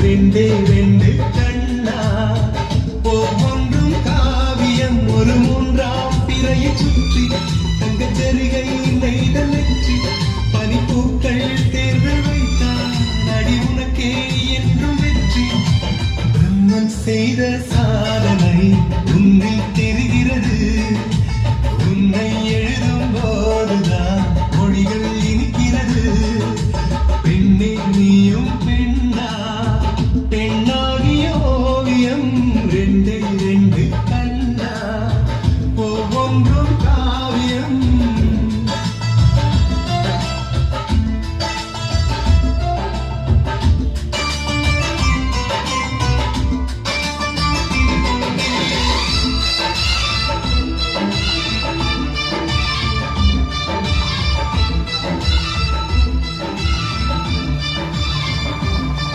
ரெண்டே ரெண்டு கண்ணா ஒவ்வொன்றும் காவியம் ஒரு மூன்றாம் பிறையை சுற்றி தங்கச் செருகை நெய்த நெற்றி பனிப்பூக்கள் தேர்தல் வைத்தான் அடி உனக்கே என்றும் வெற்றி பிரம்மன் செய்த சாதனை